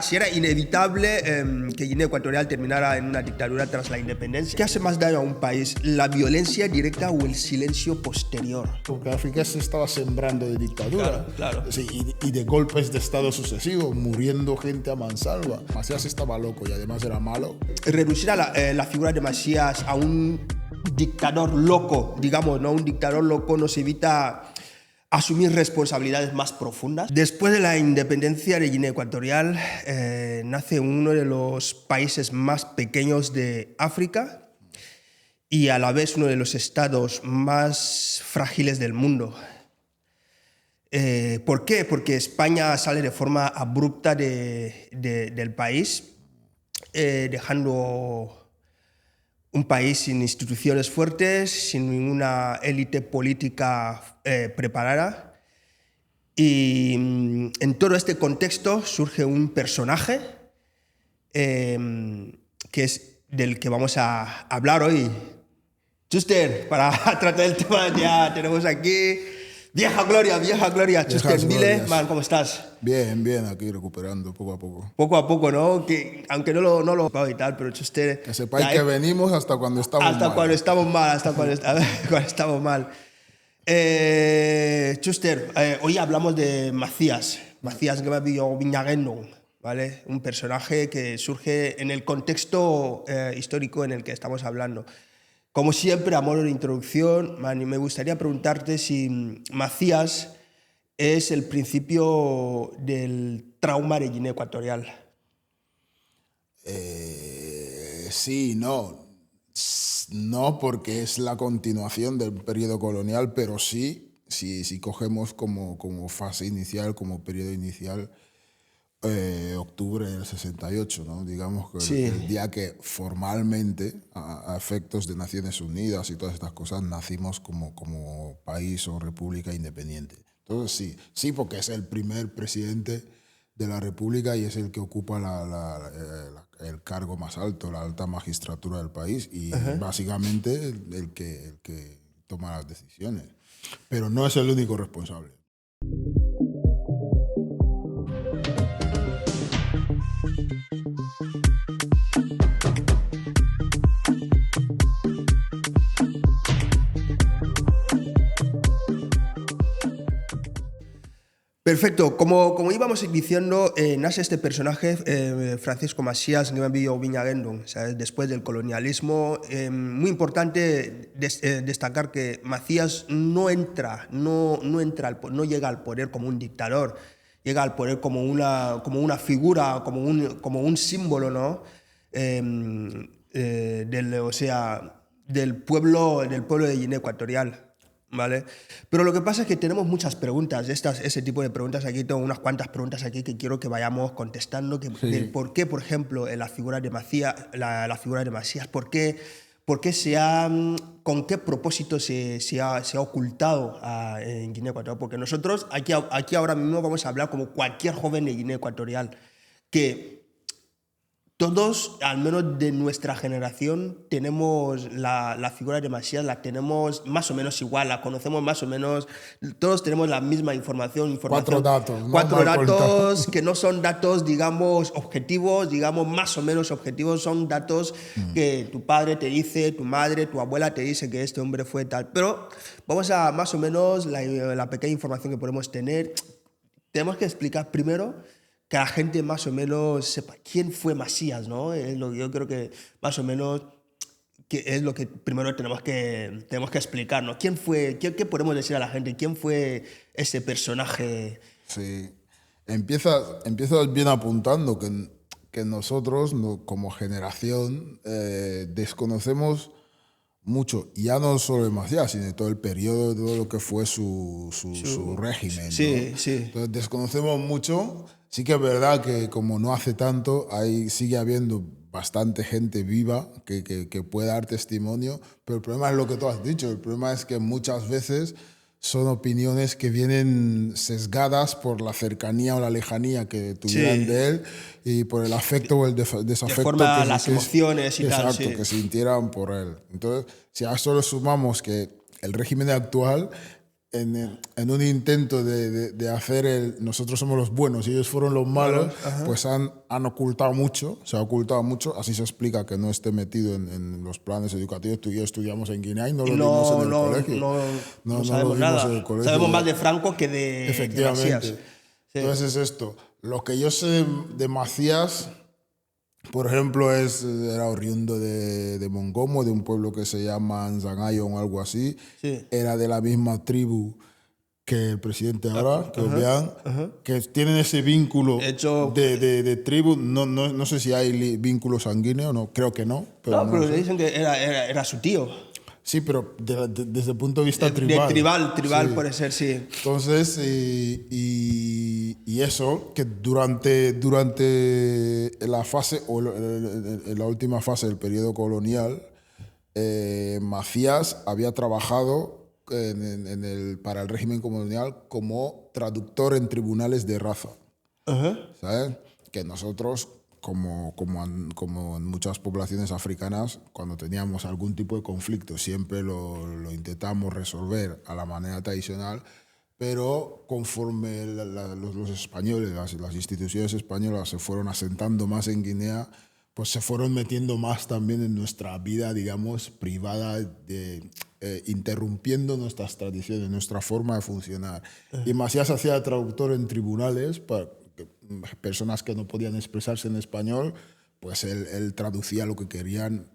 Si era inevitable que Guinea Ecuatorial terminara en una dictadura tras la independencia, ¿qué hace más daño a un país? ¿La violencia directa o el silencio posterior? Porque África se estaba sembrando de dictadura. Claro. Sí, y de golpes de estado sucesivos, muriendo gente a mansalva. Macías estaba loco y además era malo. Reducir a la figura de Macías a un dictador loco, digamos, ¿no? Un dictador loco nos evita asumir responsabilidades más profundas. Después de la independencia de Guinea Ecuatorial, nace uno de los países más pequeños de África y a la vez uno de los estados más frágiles del mundo. ¿Por qué? Porque España sale de forma abrupta del país, dejando un país sin instituciones fuertes, sin ninguna élite política preparada. Y en todo este contexto surge un personaje que es del que vamos a hablar hoy. Chuster, para tratar el tema ya tenemos aquí vieja gloria, Chuster Mile. Man, ¿cómo estás? Bien, aquí recuperando poco a poco. Poco a poco, ¿no? Que, aunque no lo puedo evitar, pero Chuster... Que sepáis que venimos hasta cuando estamos mal. Hasta cuando estamos mal. Chuster, hoy hablamos de Macías Viñaguendón, ¿vale? Un personaje que surge en el contexto histórico en el que estamos hablando. Como siempre, a modo de introducción, man, me gustaría preguntarte si Macías es el principio del trauma de Guinea Ecuatorial. Sí, no. No, porque es la continuación del periodo colonial, pero sí, si cogemos como fase inicial, como periodo inicial, octubre del 68, ¿no? Digamos que Sí. el día que formalmente, a efectos de Naciones Unidas y todas estas cosas, nacimos como país o república independiente. Entonces sí, porque es el primer presidente de la república y es el que ocupa el cargo más alto, la alta magistratura del país y básicamente el que toma las decisiones. Pero no es el único responsable. Perfecto, como íbamos diciendo, nace este personaje, Francisco Macías Viñaguendón, después del colonialismo. Muy importante destacar que Macías no llega al poder como un dictador, llega al poder como una figura, como un símbolo, ¿no? Del pueblo de Guinea Ecuatorial. ¿Vale? Pero lo que pasa es que tenemos muchas preguntas, ese tipo de preguntas aquí, tengo unas cuantas preguntas aquí que quiero que vayamos contestando, del por qué, por ejemplo, la figura de Macías, ¿por qué con qué propósito se ha ocultado en Guinea Ecuatorial? Porque nosotros aquí ahora mismo vamos a hablar como cualquier joven de Guinea Ecuatorial, que todos, al menos de nuestra generación, tenemos la figura de Macías, la tenemos más o menos igual, la conocemos más o menos, todos tenemos la misma información. Cuatro datos. Cuatro datos que no son datos, digamos, objetivos, digamos, más o menos objetivos, son datos que tu padre te dice, tu madre, tu abuela te dice que este hombre fue tal. Pero vamos a más o menos la pequeña información que podemos tener. Tenemos que explicar primero que la gente más o menos sepa quién fue Macías, ¿no? Yo creo que más o menos que es lo que primero tenemos que explicar, ¿no? ¿Quién fue? ¿Qué podemos decir a la gente? ¿Quién fue ese personaje? Sí. Empiezas bien apuntando que nosotros, como generación, desconocemos mucho, ya no solo de Macías, sino de todo el periodo, de todo lo que fue su régimen. Sí, ¿no? sí. Entonces desconocemos mucho. Sí que es verdad que como no hace tanto, sigue habiendo bastante gente viva que puede dar testimonio, pero el problema es lo que tú has dicho, el problema es que muchas veces son opiniones que vienen sesgadas por la cercanía o la lejanía que tuvieran de él y por el afecto o el desafecto. De forma las emociones y tal. Exacto, que sintieran por él. Entonces, si a eso le sumamos que el régimen actual en un intento de hacer nosotros somos los buenos y ellos fueron los malos, pues han ocultado mucho, se ha ocultado mucho. Así se explica que no esté metido en los planes educativos. Tú y yo estudiamos en Guinea y no lo vimos en el colegio. No sabemos nada. Sabemos más de Franco que de Efectivamente. Sí. Entonces es esto. Lo que yo sé de Macías, por ejemplo, era oriundo de Mongomo, de un pueblo que se llama Nzangayo o algo así. Sí. Era de la misma tribu que el presidente ahora, que Obiang, que tienen ese vínculo de tribu. No sé si hay vínculo sanguíneo, no, creo que no. Pero le dicen que era su tío. Sí, pero desde el punto de vista tribal. Tribal sí. Puede ser, sí. Entonces, y eso, que durante la fase, o en la última fase del periodo colonial, Macías había trabajado para el régimen colonial como traductor en tribunales de raza. ¿Sabes? Que nosotros, como en muchas poblaciones africanas, cuando teníamos algún tipo de conflicto, siempre lo intentamos resolver a la manera tradicional, pero conforme los españoles, las instituciones españolas se fueron asentando más en Guinea, pues se fueron metiendo más también en nuestra vida, digamos, privada, interrumpiendo nuestras tradiciones, nuestra forma de funcionar. Y Macías hacía traductor en tribunales para personas que no podían expresarse en español, pues él traducía lo que querían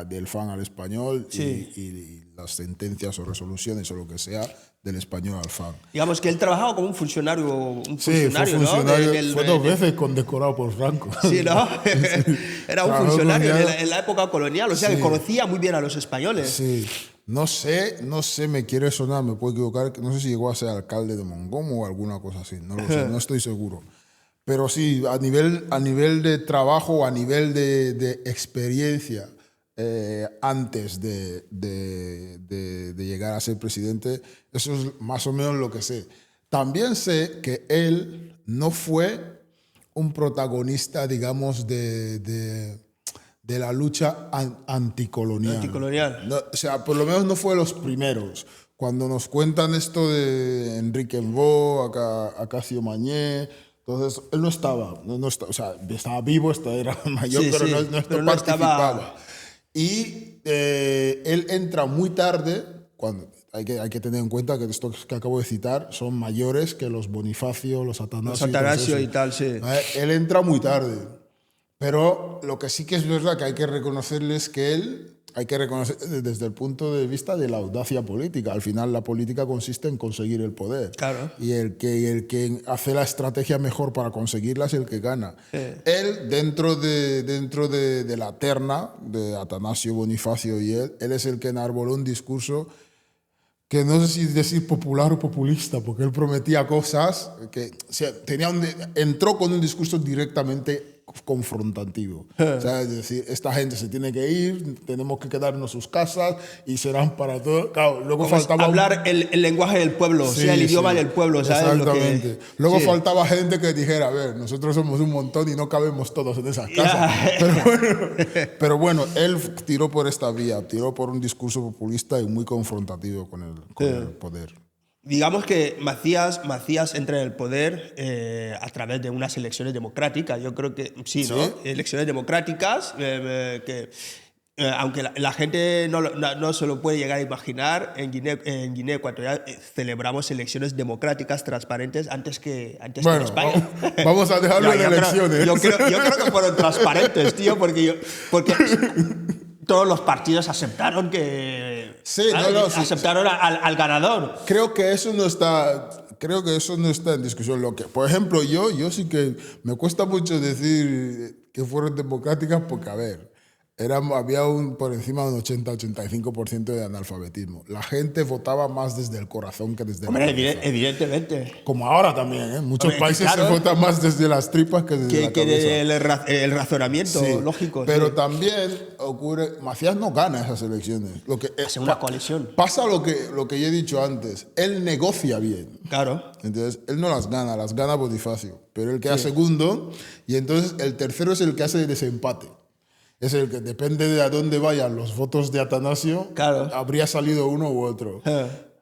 del FAN al español, sí. y las sentencias o resoluciones o lo que sea del español al FAN. Digamos que él trabajaba como un funcionario, Sí, fue funcionario, ¿no? Fue 2 veces condecorado por Franco. Sí, ¿no? Era un funcionario en la época colonial, o sea, que conocía muy bien a los españoles. Sí. No sé, me quiere sonar, me puedo equivocar, no sé si llegó a ser alcalde de Mongomo o alguna cosa así, no lo sé, no estoy seguro. Pero sí, a nivel de trabajo, a nivel de experiencia, antes de llegar a ser presidente, eso es más o menos lo que sé. También sé que él no fue un protagonista, digamos, de la lucha anticolonial. No, o sea, por lo menos no fue de los primeros. Cuando nos cuentan esto de Enrique Mbó, Acacio Mañé, entonces él no estaba, o sea, estaba vivo, era mayor, pero no participaba. Y él entra muy tarde, cuando hay que tener en cuenta que estos que acabo de citar son mayores que los Bonifacio, los Atanasio y tal, sí. Él entra muy tarde. Pero lo que sí que es verdad que hay que reconocerle es que hay que reconocer desde el punto de vista de la audacia política. Al final la política consiste en conseguir el poder. Claro. Y el que hace la estrategia mejor para conseguirla es el que gana. Sí. Él, dentro de la terna de Atanasio, Bonifacio y él es el que enarboló un discurso que no sé si decir popular o populista, porque él prometía cosas que entró con un discurso directamente confrontativo. O sea, es decir, esta gente se tiene que ir, tenemos que quedarnos en sus casas y serán para todo. Claro, luego faltaba hablar el lenguaje del pueblo, sí, o sea, el idioma del pueblo, ¿sabes? Exactamente. Luego faltaba gente que dijera, a ver, nosotros somos un montón y no cabemos todos en esas casas. Pero bueno, él tiró por esta vía, tiró por un discurso populista y muy confrontativo con el poder. Digamos que Macías entra en el poder a través de unas elecciones democráticas. Yo creo que sí, ¿no? ¿Sí? Elecciones democráticas que aunque la gente no se lo puede llegar a imaginar, en Guinea Ecuatorial celebramos elecciones democráticas, transparentes, antes que en España. Vamos a dejarlo en elecciones. Yo creo que fueron transparentes, tío, porque todos los partidos aceptaron aceptaron al ganador. Creo que eso no está en discusión. Por ejemplo, yo sí que me cuesta mucho decir que fueron democráticas porque, a ver, había por encima de un 80-85% de analfabetismo. La gente votaba más desde el corazón que desde la cabeza. Evidentemente. Como ahora también, ¿eh? Muchos países se vota más desde las tripas que desde la cabeza. El razonamiento lógico. Pero también ocurre... Macías no gana esas elecciones. Hace una coalición. Pasa lo que yo he dicho antes. Él negocia bien. Claro. Entonces, él no las gana Bonifacio. Pero él queda segundo y entonces el tercero es el que hace de desempate. Es el que depende de a dónde vayan los votos de Atanasio, claro, habría salido uno u otro.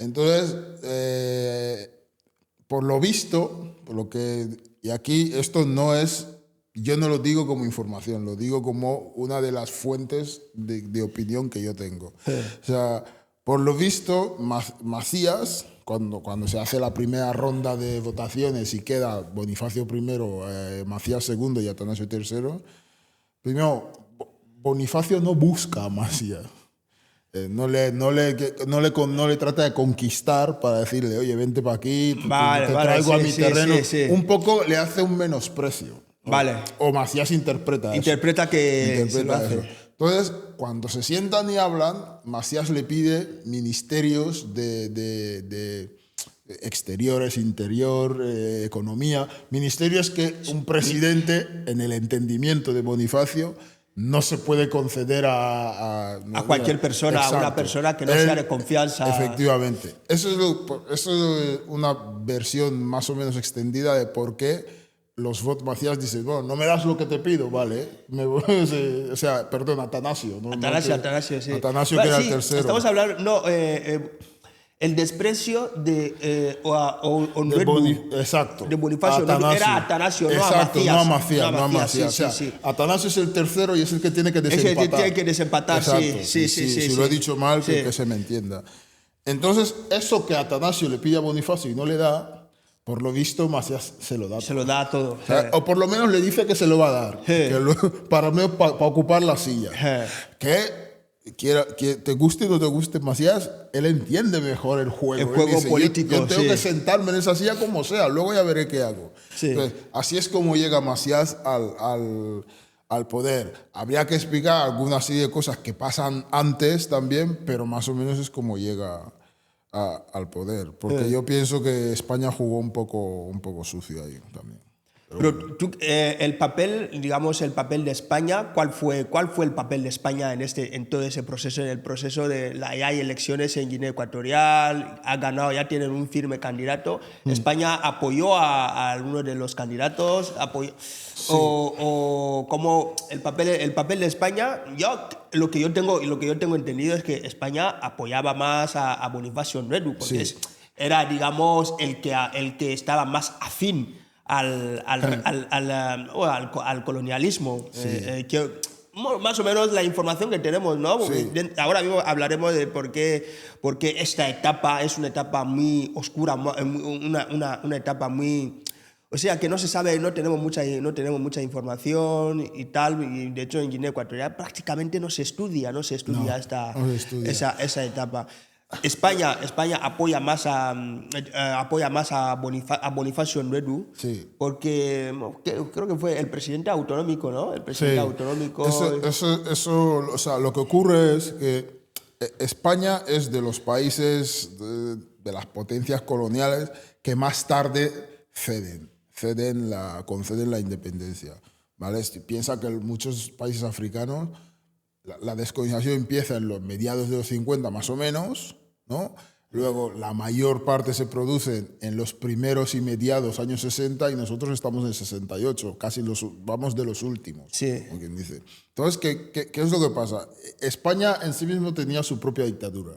Entonces, por lo visto, y aquí esto no es, yo no lo digo como información, lo digo como una de las fuentes de opinión que yo tengo. O sea, por lo visto, Macías, cuando se hace la primera ronda de votaciones y queda Bonifacio primero, Macías segundo y Atanasio tercero, primero, Bonifacio no busca a Macías. No le trata de conquistar para decirle, oye, vente para aquí, te traigo a mi terreno. Sí. Un poco le hace un menosprecio. Vale. O Macías interpreta eso. Interpreta eso. Entonces, cuando se sientan y hablan, Macías le pide ministerios de exteriores, interior, economía. Ministerios que un presidente, en el entendimiento de Bonifacio, no se puede conceder a cualquier persona, exacto, a una persona que no sea de confianza. Efectivamente. Eso es una versión más o menos extendida de por qué los votos Macías dicen, bueno, no me das lo que te pido, vale. O sea, perdón, Atanasio. Atanasio, sí. Atanasio, que era el tercero. Estamos hablando, el desprecio de exacto. De Bonifacio era Atanasio, exacto, no a Macías. No a Macías. Sí. Atanasio es el tercero y es el que tiene que desempatar. Es el que tiene que desempatar, exacto. Sí. Si lo he dicho mal, que se me entienda. Entonces, eso que Atanasio le pide a Bonifacio y no le da, por lo visto, Macías se lo da. Se lo da todo. O por lo menos le dice que se lo va a dar. Para ocupar la silla. Que te guste o no te guste Macías, él entiende mejor el juego. El juego dice, político. Yo tengo que sentarme en esa silla como sea, luego ya veré qué hago. Entonces, así es como llega Macías al poder. Habría que explicar alguna serie de cosas que pasan antes también, pero más o menos es como llega al poder. Porque yo pienso que España jugó un poco sucio ahí también. Pero tú, el papel de España, ¿cuál fue el papel de España en todo ese proceso, en el proceso de ya hay elecciones en Guinea Ecuatorial, ha ganado, ya tienen un firme candidato? ¿España apoyó a alguno de los candidatos? O como el papel de España, lo que yo tengo entendido es que España apoyaba más a Bonifacio Nduedu, porque era, digamos, el que estaba más afín al colonialismo. Más o menos la información que tenemos, ¿no? Ahora mismo hablaremos de por qué esta etapa es una etapa muy oscura, una etapa muy... O sea, que no se sabe, no tenemos mucha información y tal, y de hecho en Guinea Ecuatorial prácticamente no se estudia esa etapa. España apoya más a Bonifacio Nduedu, porque creo que fue el presidente autonómico, ¿no? El presidente autonómico. Eso, o sea, lo que ocurre es que España es de los países de las potencias coloniales que más tarde conceden la independencia, ¿vale? Piensa que en muchos países africanos la descolonización empieza en los mediados de los 50 más o menos, ¿no? Luego la mayor parte se produce en los primeros y mediados años 60 y nosotros estamos en 68, casi vamos de los últimos, como quien dice. Entonces, ¿qué es lo que pasa? España en sí mismo tenía su propia dictadura.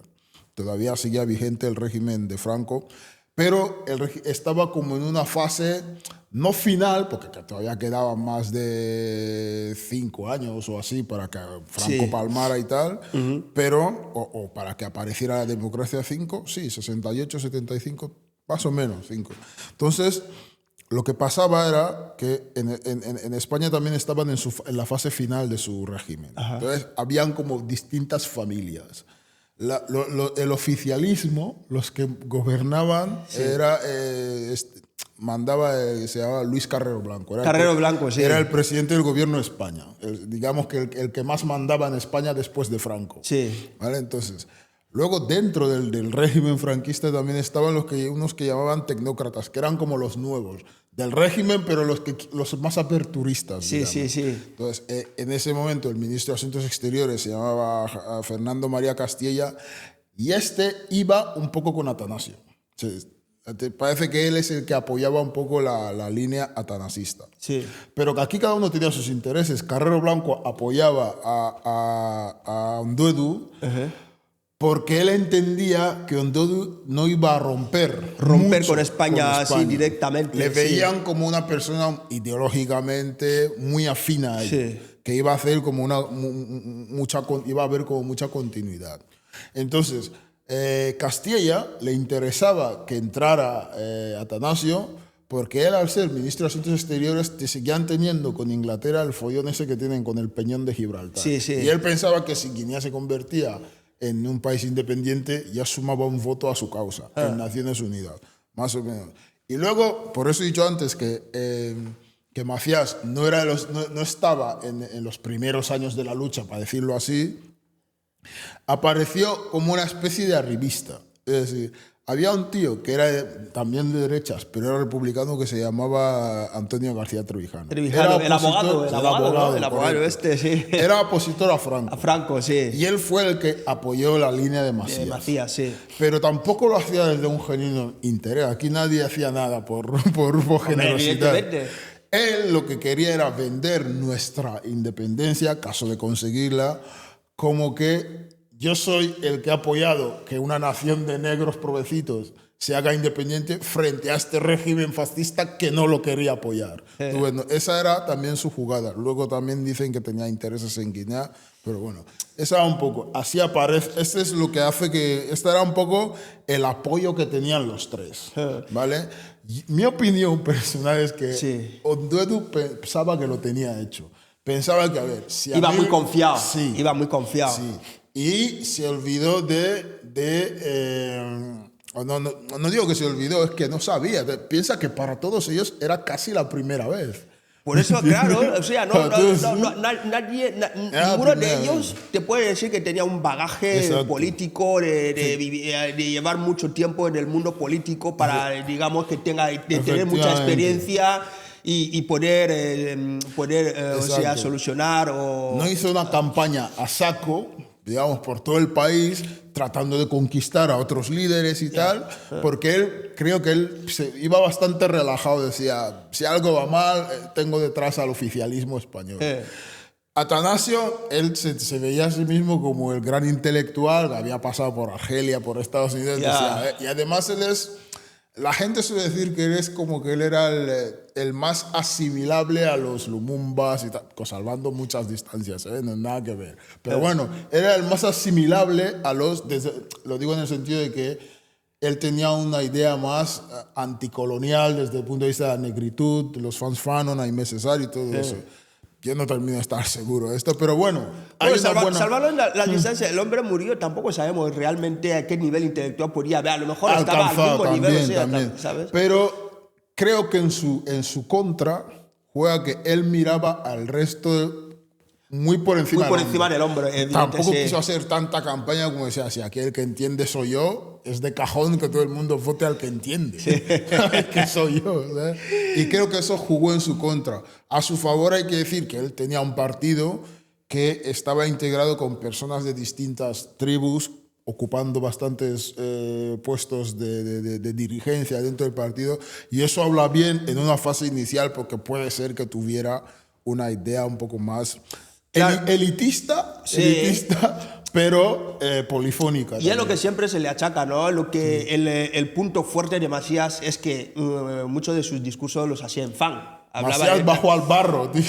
Todavía seguía vigente el régimen de Franco, pero estaba como en una fase no final, porque todavía quedaban más de 5 años o así para que Franco palmara y tal, pero, o para que apareciera la democracia 68, 75, más o menos 5. Entonces, lo que pasaba era que en España también estaban en la fase final de su régimen. Entonces, habían como distintas familias. El oficialismo, los que gobernaban, se llamaba Luis Carrero Blanco. Era el presidente del gobierno de España. Digamos que el que más mandaba en España después de Franco. ¿Vale? Entonces, luego dentro del régimen franquista también estaban unos que llamaban tecnócratas, que eran como los nuevos del régimen, pero los más aperturistas. Entonces, en ese momento el ministro de Asuntos Exteriores se llamaba Fernando María Castilla y iba un poco con Atanasio. Parece que él es el que apoyaba un poco la línea atanasista. Pero que aquí cada uno tenía sus intereses. Carrero Blanco apoyaba a Nduedu porque él entendía que Ondodi no iba a romper mucho con España así directamente. Le veían como una persona ideológicamente muy afín a él, que iba a hacer como iba a haber como mucha continuidad. Entonces, Castilla le interesaba que entrara Atanasio, porque él, al ser ministro de Asuntos Exteriores, te seguían teniendo con Inglaterra el follón ese que tienen con el Peñón de Gibraltar. Sí, sí. Y él pensaba que si Guinea se convertía en un país independiente, ya sumaba un voto a su causa en Naciones Unidas, más o menos. Y luego, por eso he dicho antes que Macías no estaba en los primeros años de la lucha, para decirlo así, apareció como una especie de arribista. Es decir, había un tío que era también de derechas, pero era republicano, que se llamaba Antonio García Trevijano. Trevijano, el abogado este, sí. Era opositor a Franco. A Franco, sí. Y él fue el que apoyó la línea de Macías. Macías, sí. Pero tampoco lo hacía desde un genuino interés. Aquí nadie hacía nada por generosidad. Él lo que quería era vender nuestra independencia, caso de conseguirla, como que yo soy el que ha apoyado que una nación de negros provecitos se haga independiente frente a este régimen fascista que no lo quería apoyar. Bueno, esa era también su jugada. Luego también dicen que tenía intereses en Guinea, pero bueno, esa era un poco, así aparece, este es lo que hace que, este era un poco el apoyo que tenían los tres, ¿vale? Y mi opinión personal es que Ondoedu pensaba que lo tenía hecho. Pensaba que, a ver, si iba muy confiado. Sí. Iba muy confiado. Sí. Y se olvidó no digo que se olvidó, es que no sabía. Piensa que para todos ellos era casi la primera vez. Por eso, claro, o sea, ninguno de ellos te puede decir que tenía un bagaje político, de llevar mucho tiempo en el mundo político para, digamos, que tener mucha experiencia y poder o sea, solucionar. No hizo una campaña a saco, digamos, por todo el país, tratando de conquistar a otros líderes y tal, porque creo que él iba bastante relajado, decía, si algo va mal, tengo detrás al oficialismo español. Atanasio, él se veía a sí mismo como el gran intelectual, que había pasado por Argelia, por Estados Unidos, decía, y además la gente suele decir que él era el más asimilable a los Lumumbas y tal, salvando muchas distancias, no nada que ver. Pero bueno, era el más asimilable a lo digo en el sentido de que él tenía una idea más anticolonial desde el punto de vista de la negritud, los Frantz Fanon, Aimé Césaire y todo eso. Yo no termino de estar seguro de esto, pero bueno. Salvando la distancia, el hombre murió, tampoco sabemos realmente a qué nivel intelectual podía haber. A lo mejor estaba al mismo nivel, o sea, ¿sabes? Pero creo que en su contra juega que él miraba al resto muy por encima del hombre. Tampoco quiso hacer tanta campaña como decía, si aquí el que entiende soy yo, es de cajón que todo el mundo vote al que entiende. Que soy yo. ¿sabes? Y creo que eso jugó en su contra. A su favor hay que decir que él tenía un partido que estaba integrado con personas de distintas tribus, ocupando bastantes puestos de dirigencia dentro del partido, y eso habla bien en una fase inicial, porque puede ser que tuviera una idea un poco más elitista, pero polifónica. Y es lo que siempre se le achaca, ¿no? Lo que el punto fuerte de Macías es que muchos de sus discursos los hacía en fan. Macías bajó al barro, tío.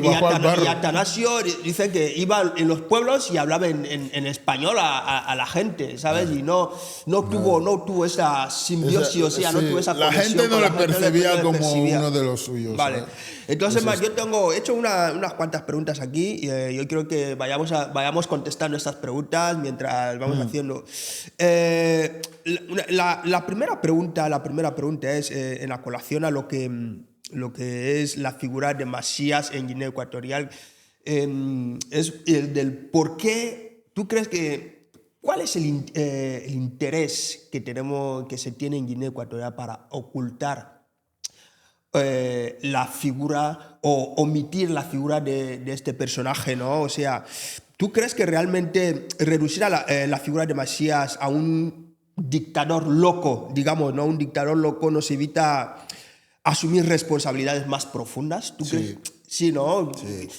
Y Atanasio dicen que iba en los pueblos y hablaba en español a la gente, ¿sabes? Y no tuvo esa simbiosis, o sea, no tuvo esa conexión. La gente no le percibía como uno de los suyos. Vale. Entonces, yo he hecho unas cuantas preguntas aquí y yo creo que vayamos contestando estas preguntas mientras vamos haciendo. La primera pregunta es en la colación a lo que es la figura de Macías en Guinea Ecuatorial, es el del por qué. ¿Tú crees que cuál es el interés que se tiene en Guinea Ecuatorial para ocultar la figura o omitir la figura de este personaje, ¿no? O sea, ¿tú crees que realmente reducir a la figura de Macías a un dictador loco, digamos, ¿no? Un dictador loco nos evita asumir responsabilidades más profundas? ¿Tú crees? Sí, ¿no? Sí.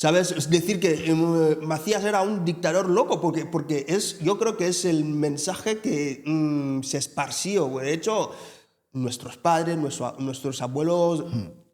¿Sabes? Es decir, que Macías era un dictador loco, porque yo creo que es el mensaje que se esparció. De hecho, nuestros padres, nuestros abuelos,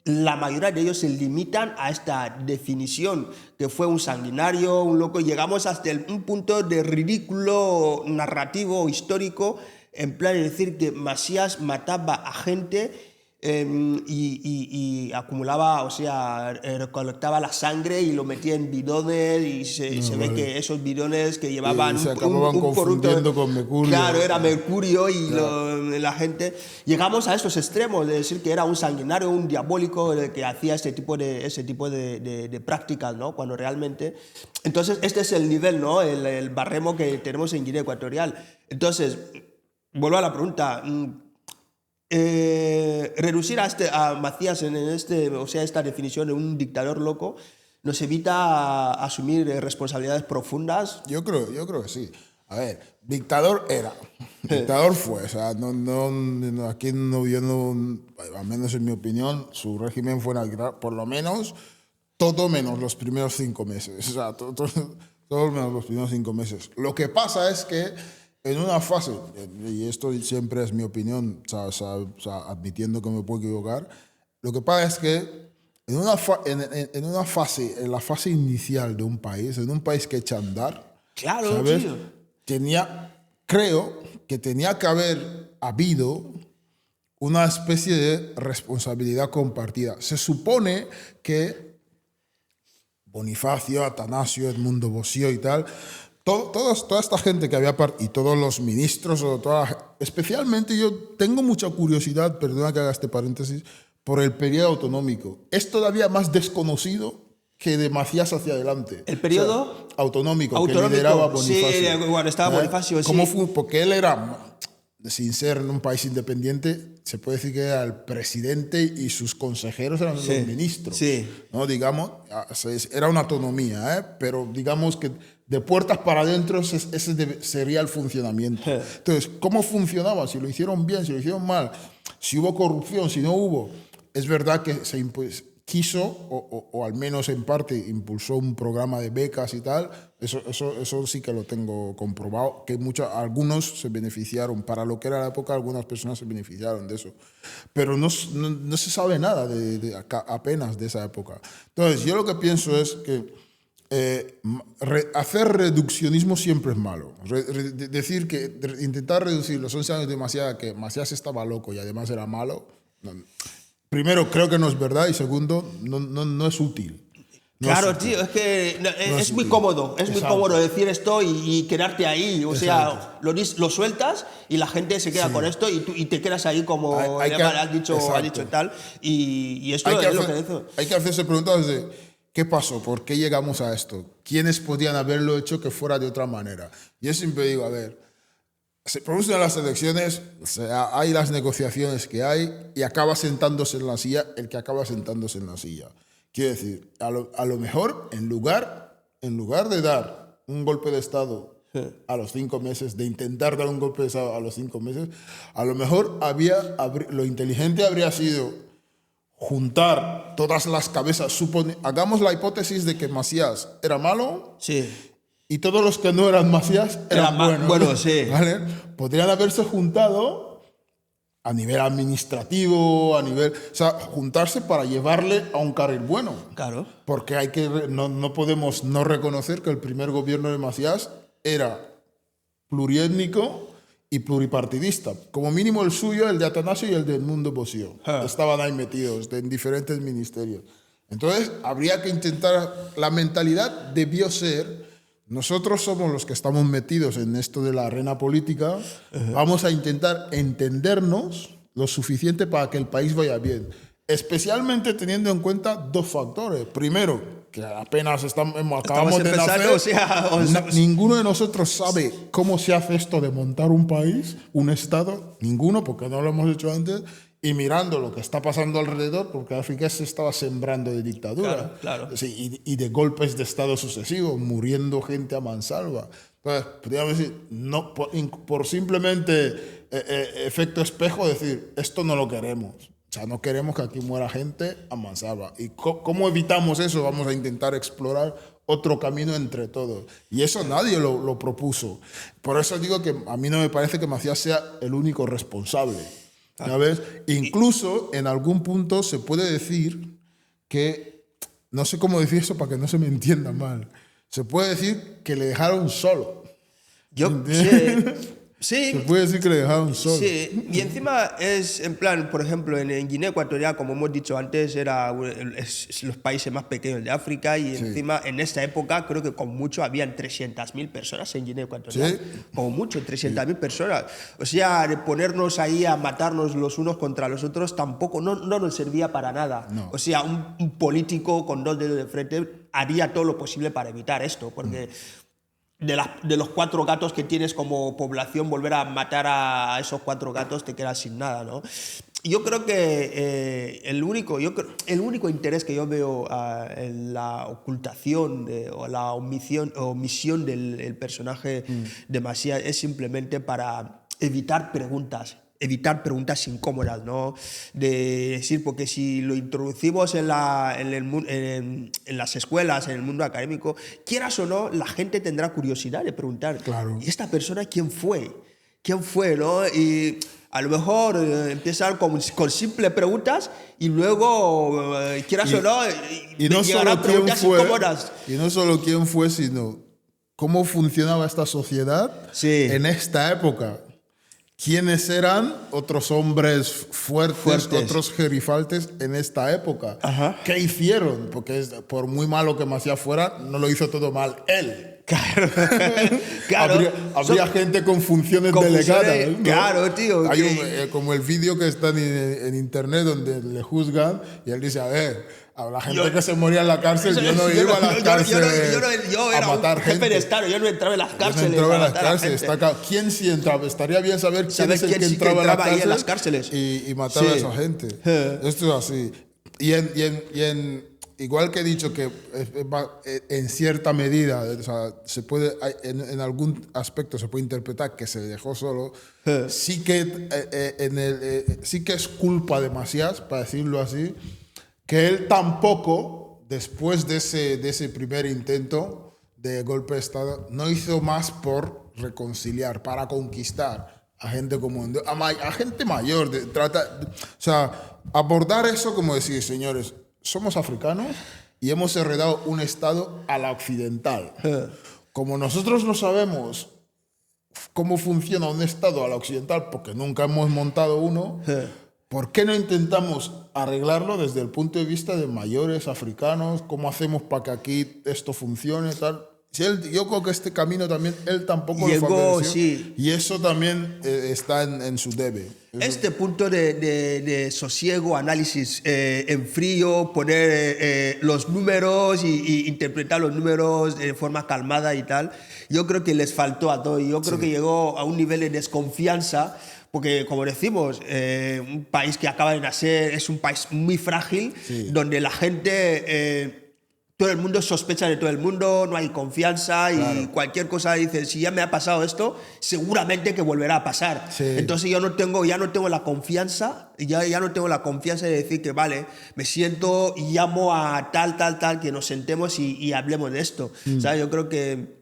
la mayoría de ellos se limitan a esta definición, que fue un sanguinario, un loco. Llegamos hasta un punto de ridículo narrativo, histórico, en plan de decir que Macías mataba a gente y acumulaba, o sea, recolectaba la sangre y lo metía en bidones y se ve que esos bidones que llevaban Y se acababan confundiendo con mercurio. Claro, era mercurio y la gente... Llegamos a estos extremos de decir que era un sanguinario, un diabólico el que hacía ese tipo de prácticas, ¿no? Cuando realmente... Entonces, este es el nivel, ¿no? El barremo que tenemos en Guinea Ecuatorial. Entonces, vuelvo a la pregunta... reducir a Macías o sea, esta definición de un dictador loco nos evita asumir responsabilidades profundas. Yo creo que sí. A ver, dictador era, dictador fue, o sea, aquí yo no, al menos en mi opinión, su régimen fue por lo menos todo menos los primeros 5 meses, o sea, todo menos los primeros 5 meses. Lo que pasa es que en una fase, y esto siempre es mi opinión, o sea, admitiendo que me puedo equivocar, lo que pasa es que en la fase inicial de un país, en un país que echa a andar, claro, ¿sabes? Tío. Creo que tenía que haber habido una especie de responsabilidad compartida. Se supone que Bonifacio, Atanasio, Edmundo Bosio y tal... Toda esta gente que había y todos los ministros, especialmente yo tengo mucha curiosidad, perdona que haga este paréntesis, por el periodo autonómico. Es todavía más desconocido que de Macías hacia adelante. ¿El periodo? O sea, autonómico, que lideraba Bonifacio. Sí, bueno, estaba Bonifacio, ¿Cómo sí. fue? Porque él era, sin ser en un país independiente, se puede decir que era el presidente y sus consejeros eran los ministros. Sí. ¿No? Digamos, era una autonomía, pero digamos que de puertas para adentro ese sería el funcionamiento. Entonces, ¿cómo funcionaba? Si lo hicieron bien, si lo hicieron mal, si hubo corrupción, si no hubo. Es verdad que se quiso, o al menos en parte impulsó un programa de becas y tal. Eso sí que lo tengo comprobado, que algunos se beneficiaron. Para lo que era la época, algunas personas se beneficiaron de eso. Pero no se sabe nada apenas de esa época. Entonces, yo lo que pienso es que hacer reduccionismo siempre es malo. Decir que intentar reducir los 11 años de Macías, que Macías estaba loco y además era malo, primero creo que no es verdad y segundo no es útil. Claro, tío, es que es muy cómodo, muy cómodo decir esto y quedarte ahí, o sea, lo sueltas y la gente se queda con esto y te quedas ahí como has dicho tal, y esto es lo que dice. Hay que hacerse preguntas de ¿qué pasó? ¿Por qué llegamos a esto? ¿Quiénes podían haberlo hecho que fuera de otra manera? Yo siempre digo, a ver, se producen las elecciones, o sea, hay las negociaciones que hay y acaba sentándose en la silla el que acaba sentándose en la silla. Quiero decir, a lo mejor, en lugar de dar un golpe de Estado a los 5 meses, de intentar dar un golpe de Estado a los 5 meses, a lo mejor lo inteligente habría sido juntar todas las cabezas. Hagamos la hipótesis de que Macías era malo. Sí. Y todos los que no eran Macías eran buenos. Bueno, sí. ¿Vale? Podrían haberse juntado a nivel administrativo, o sea, juntarse para llevarle a un carril bueno. Claro. Porque no podemos no reconocer que el primer gobierno de Macías era pluriétnico y pluripartidista. Como mínimo el suyo, el de Atanasio y el de Edmundo Bosio. Estaban ahí metidos en diferentes ministerios. Entonces, habría que intentar... La mentalidad debió ser... Nosotros somos los que estamos metidos en esto de la arena política. Vamos a intentar entendernos lo suficiente para que el país vaya bien. Especialmente teniendo en cuenta 2 factores. Primero, que apenas acabamos de nacer. Ninguno de nosotros sabe cómo se hace esto de montar un país, un Estado. Ninguno, porque no lo hemos hecho antes. Y mirando lo que está pasando alrededor, porque África se estaba sembrando de dictadura. Claro. Sí, y de golpes de Estado sucesivos, muriendo gente a mansalva. Entonces, podríamos decir, no, por simplemente efecto espejo, decir, esto no lo queremos. O sea, no queremos que aquí muera gente a mansalva. ¿Y cómo evitamos eso? Vamos a intentar explorar otro camino entre todos. Y eso nadie lo propuso. Por eso digo que a mí no me parece que Macías sea el único responsable. ¿Sabes? Incluso en algún punto se puede decir que, no sé cómo decir eso para que no se me entienda mal, se puede decir que le dejaron solo. Yo sé. Sí. Se puede decir que le dejaron solo. Sí, y encima es en plan, por ejemplo, en Guinea Ecuatorial, como hemos dicho antes, es los países más pequeños de África y encima en esta época creo que con mucho habían 300.000 personas en Guinea Ecuatorial. Sí. Como mucho, 300.000 personas. O sea, de ponernos ahí a matarnos los unos contra los otros tampoco, no nos servía para nada. No. O sea, un político con 2 dedos de frente haría todo lo posible para evitar esto, porque... De los 4 gatos que tienes como población, volver a matar a esos 4 gatos te quedas sin nada, ¿no? Yo creo que el único interés que yo veo en la ocultación o la omisión del personaje de Macías es simplemente para evitar preguntas incómodas, ¿no? De decir, porque si lo introducimos en las escuelas, en el mundo académico, quieras o no, la gente tendrá curiosidad de preguntar, Claro. ¿y esta persona quién fue? ¿Quién fue, no? Y a lo mejor empiezan con simples preguntas y luego, quieras o no, Y no llegarán solo quién preguntas fue, incómodas. y no solo quién fue, sino cómo funcionaba esta sociedad en esta época. ¿Quiénes eran otros hombres fuertes, otros gerifaltes en esta época? Ajá. ¿Qué hicieron? Porque por muy malo que Macías fuera, no lo hizo todo mal él. Claro. Claro. Habría gente con funciones delegadas, ¿no? Claro, tío. Hay como el vídeo que está en internet donde le juzgan y él dice, a ver, a la gente que se moría en la cárcel, yo no iba a las cárceles yo a era matar un jefe gente. de Estado, yo no entraba en las cárceles. Yo no entraba en a las matar a cárceles. gente. ¿Quién sí entraba? Estaría bien saber quién es el quién que sí que entraba ahí en las cárceles. y mataba a esa gente. Esto es así. Igual que he dicho que en cierta medida, o sea, se puede, en algún aspecto se puede interpretar que se dejó solo, sí que es culpa de Macías, para decirlo así, que él tampoco, después de ese primer intento de golpe de Estado, no hizo más por reconciliar, para conquistar a gente como a gente mayor, o sea, abordar eso como decir, señores, somos africanos y hemos heredado un Estado a la occidental. Como nosotros no sabemos cómo funciona un Estado a la occidental porque nunca hemos montado uno, ¿por qué no intentamos arreglarlo desde el punto de vista de mayores africanos? ¿Cómo hacemos para que aquí esto funcione? Tal? Yo creo que este camino también él tampoco lo favoreció. Sí. Y eso también está en su debe. Este punto de sosiego, análisis en frío, poner los números y interpretar los números de forma calmada y tal, yo creo que les faltó a todo. Y yo creo que llegó a un nivel de desconfianza, porque como decimos, un país que acaba de nacer es un país muy frágil, donde la gente... todo el mundo sospecha de todo el mundo, no hay confianza y cualquier cosa dice, si ya me ha pasado esto, seguramente que volverá a pasar. Sí. Entonces ya no tengo la confianza, ya no tengo la confianza de decir que vale, me siento y llamo a tal, que nos sentemos y hablemos de esto. O sea, yo creo que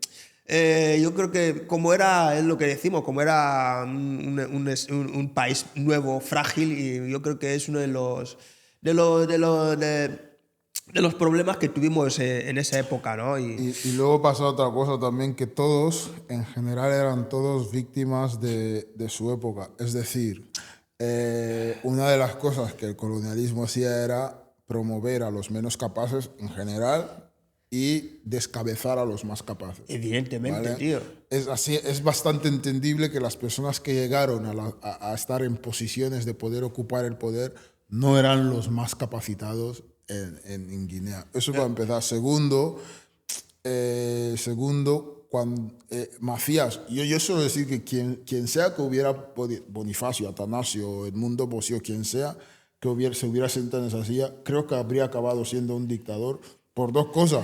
como era, es lo que decimos, como era un país nuevo, frágil, y yo creo que es uno de los problemas que tuvimos en esa época, ¿no? Y luego pasó otra cosa también, que todos, en general, eran todos víctimas de su época. Es decir, una de las cosas que el colonialismo hacía era promover a los menos capaces en general y descabezar a los más capaces. Evidentemente, ¿vale? tío. Es bastante entendible que las personas que llegaron a estar en posiciones de poder ocupar el poder no eran los más capacitados en Guinea. Eso para empezar. Segundo, cuando Macías, yo suelo decir que quien sea que hubiera Bonifacio, Atanasio, Edmundo Bossio, quien sea que se hubiera sentado en esa silla, creo que habría acabado siendo un dictador por dos cosas.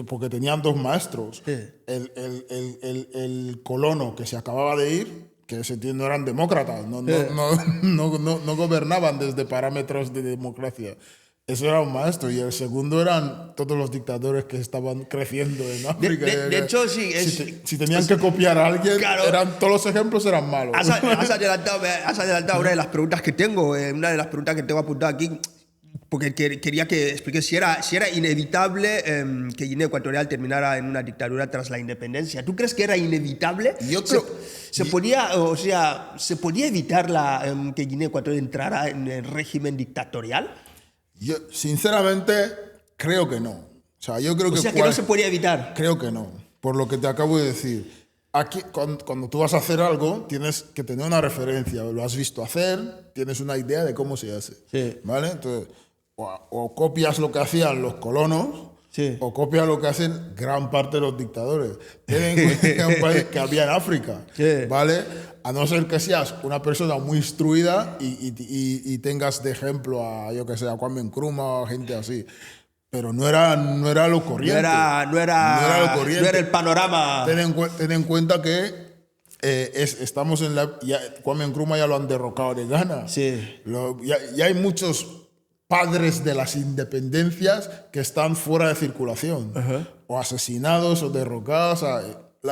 Porque tenían dos maestros. Sí. El colono que se acababa de ir, que ese tío no eran demócratas, no gobernaban desde parámetros de democracia. Eso era un maestro. Y el segundo eran todos los dictadores que estaban creciendo en África. De hecho, sí. Si tenían que copiar a alguien, claro, todos los ejemplos eran malos. Has adelantado una de las preguntas que tengo. Una de las preguntas que tengo apuntada aquí, porque quería que expliques si era inevitable que Guinea Ecuatorial terminara en una dictadura tras la independencia. ¿Tú crees que era inevitable? Yo creo... ¿Se podía evitar que Guinea Ecuatorial entrara en el régimen dictatorial? Yo, sinceramente, creo que no. O sea, yo creo que no se podía evitar. Creo que no, por lo que te acabo de decir. Aquí, cuando tú vas a hacer algo, tienes que tener una referencia. Lo has visto hacer, tienes una idea de cómo se hace. Sí. ¿Vale? Entonces, o copias lo que hacían los colonos, sí, o copias lo que hacen gran parte de los dictadores. Ten en cuenta que es un país que había en África. Sí. ¿Vale? A no ser que seas una persona muy instruida y tengas de ejemplo a, yo que sé, a Kwame Nkrumah o gente así. Pero no era lo corriente. No era lo corriente. No era el panorama. Ten en cuenta que estamos en la... Kwame Nkrumah ya lo han derrocado de Ghana. Sí. Ya hay muchos padres de las independencias que están fuera de circulación. O asesinados o derrocados. O sea,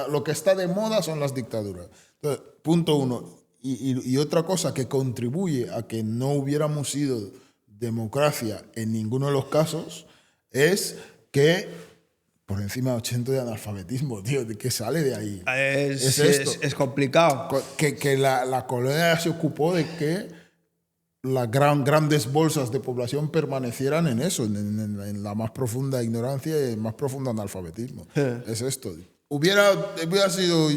lo que está de moda son las dictaduras. Entonces, punto uno. Y otra cosa que contribuye a que no hubiéramos sido democracia en ninguno de los casos es que por encima de 80 de analfabetismo, tío, ¿qué sale de ahí? Es complicado. Que la colonia se ocupó de que las grandes bolsas de población permanecieran en eso, en la más profunda ignorancia y el más profundo analfabetismo. Es esto. Hubiera sido,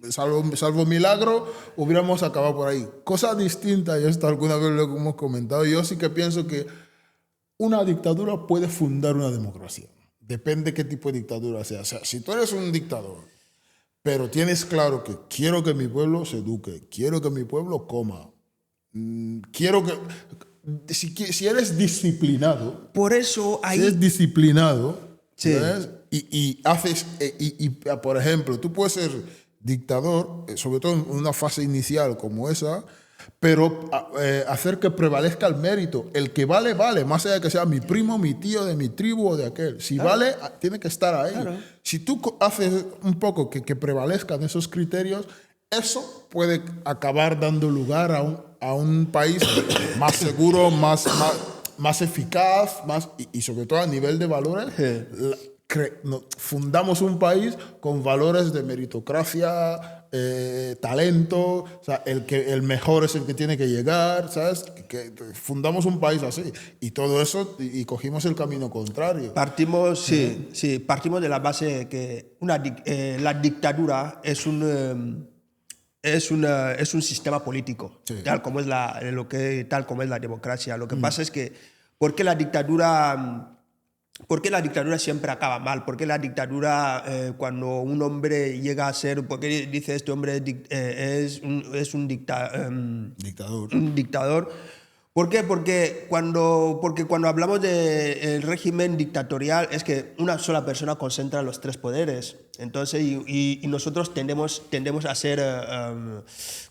salvo milagro, hubiéramos acabado por ahí. Cosa distinta, y esto alguna vez lo hemos comentado, yo sí que pienso que una dictadura puede fundar una democracia. Depende qué tipo de dictadura sea. O sea, si tú eres un dictador, pero tienes claro que quiero que mi pueblo se eduque, quiero que mi pueblo coma, quiero que... Si eres disciplinado... Por eso ahí... Si eres disciplinado, sí, ¿sabes? Y haces... por ejemplo, tú puedes ser dictador, sobre todo en una fase inicial como esa, pero hacer que prevalezca el mérito. El que vale, vale, más allá de que sea mi primo, mi tío, de mi tribu o de aquel. Si claro, vale, tiene que estar ahí. Claro. Si tú haces un poco que prevalezcan esos criterios, eso puede acabar dando lugar a un país más seguro, más eficaz, y sobre todo a nivel de valores. Fundamos un país con valores de meritocracia, talento, o sea, el mejor es el que tiene que llegar, ¿sabes? Que fundamos un país así. Y todo eso, y cogimos el camino contrario. Partimos de la base que la dictadura es un sistema político, sí, tal como es la democracia. Lo que pasa es que, ¿por qué la dictadura siempre acaba mal? ¿Por qué la dictadura, cuando un hombre llega a ser, por qué dice este hombre es un dictador? ¿Por qué? Porque cuando hablamos del régimen dictatorial es que una sola persona concentra los tres poderes. Entonces, y nosotros tendemos a ser,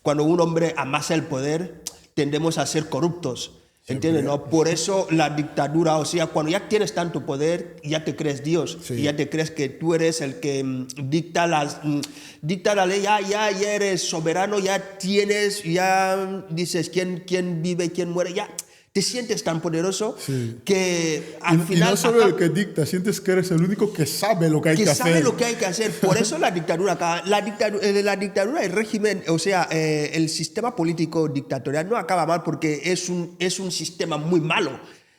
cuando un hombre amasa el poder, tendemos a ser corruptos. ¿Entiendes? ¿No? Por eso la dictadura, o sea, cuando ya tienes tanto poder, ya te crees Dios, sí, y ya te crees que tú eres el que dicta la ley, ya eres soberano, ya dices quién vive, quién muere, ya te sientes tan poderoso, sí, que al final... Y no solo el que dicta, sientes que eres el único que sabe lo que hay que hacer. Que sabe lo que hay que hacer. Por eso la dictadura, el régimen, o sea, el sistema político dictatorial no acaba mal porque es un sistema muy malo.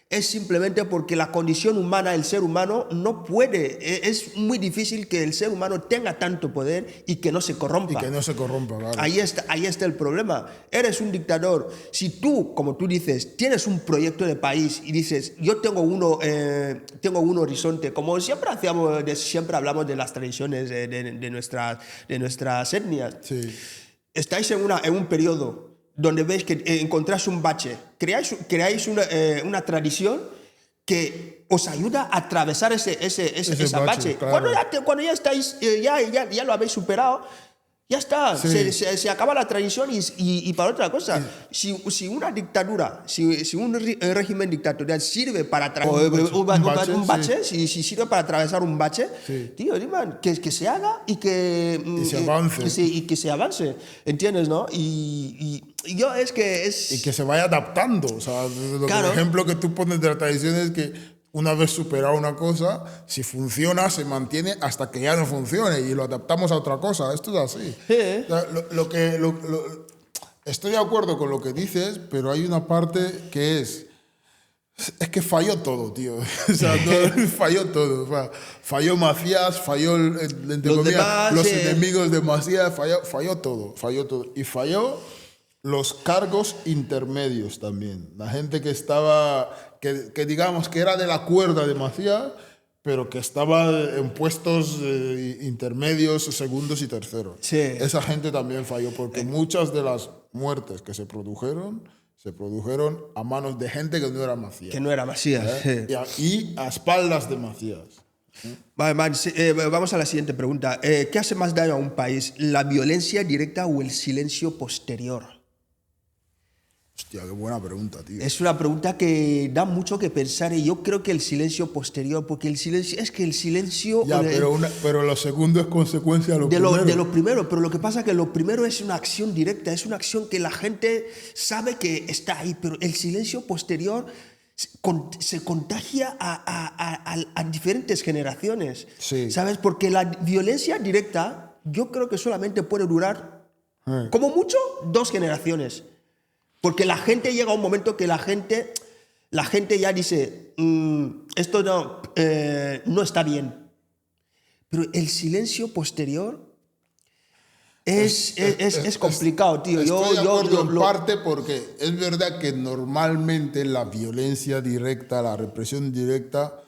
Es simplemente porque la condición humana, el ser humano, no puede. Es muy difícil que el ser humano tenga tanto poder y que no se corrompa. Y que no se corrompa, claro. Ahí está el problema. Eres un dictador. Si tú, como tú dices, tienes un proyecto de país y dices, yo tengo un horizonte, como siempre hablamos de las tradiciones de nuestras etnias. Sí. Estáis en un periodo donde veis que encontráis un bache, creáis una tradición que os ayuda a atravesar ese bache. Claro. Cuando ya estáis, ya lo habéis superado, Ya está, Sí. se acaba la tradición y para otra cosa. Si una dictadura, si un régimen dictatorial sirve para un bache, si sirve para atravesar un bache, Sí. tío, que se haga y que se avance. que se avance, ¿entiendes, no? Y yo es que es... Y que se vaya adaptando. O sea, Claro. el ejemplo que tú pones de la tradición es que una vez superado una cosa, si funciona, se mantiene hasta que ya no funcione y lo adaptamos a otra cosa. Esto es así. Sí. O sea, estoy de acuerdo con lo que dices, pero hay una parte que es que falló todo, tío. O sea, falló todo. O sea, falló Macías, falló entre Los comillas, demás, los enemigos de Macías, falló todo. Y falló los cargos intermedios también. La gente que estaba, que digamos que era de la cuerda de Macías, pero que estaba en puestos intermedios, segundos y terceros. Sí. Esa gente también falló, porque muchas de las muertes que se produjeron a manos de gente que no era Macías. Que no era Macías. Y a espaldas de Macías. Vale, man, vamos a la siguiente pregunta. ¿Qué hace más daño a un país? ¿La violencia directa o el silencio posterior? Hostia, qué buena pregunta, tío. Es una pregunta que da mucho que pensar y yo creo que el silencio posterior, porque el silencio es que el silencio... Ya, pero lo segundo es consecuencia de lo primero. De lo primero, pero lo que pasa es que lo primero es una acción directa, es una acción que la gente sabe que está ahí, pero el silencio posterior se contagia a diferentes generaciones, Sí. ¿sabes? Porque la violencia directa yo creo que solamente puede durar, como mucho, 2 generaciones. Porque la gente llega a un momento que la gente ya dice, esto no está bien. Pero el silencio posterior es complicado, tío. Estoy de acuerdo en parte porque es verdad que normalmente la violencia directa, la represión directa,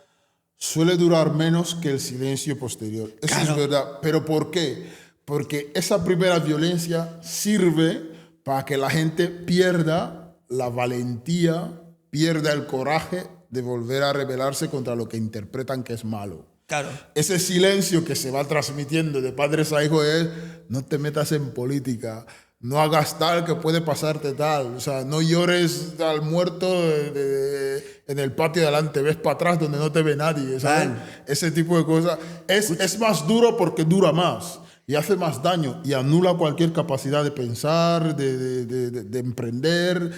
suele durar menos que el silencio posterior. Eso Claro. es verdad. ¿Pero por qué? Porque esa primera violencia sirve para que la gente pierda la valentía, pierda el coraje de volver a rebelarse contra lo que interpretan que es malo. Claro. Ese silencio que se va transmitiendo de padres a hijos es: no te metas en política, no hagas tal que puede pasarte tal, o sea, no llores al muerto en el patio de delante, ves para atrás donde no te ve nadie, ¿sabes? Ese tipo de cosas. Es más duro porque dura más y hace más daño y anula cualquier capacidad de pensar, de emprender,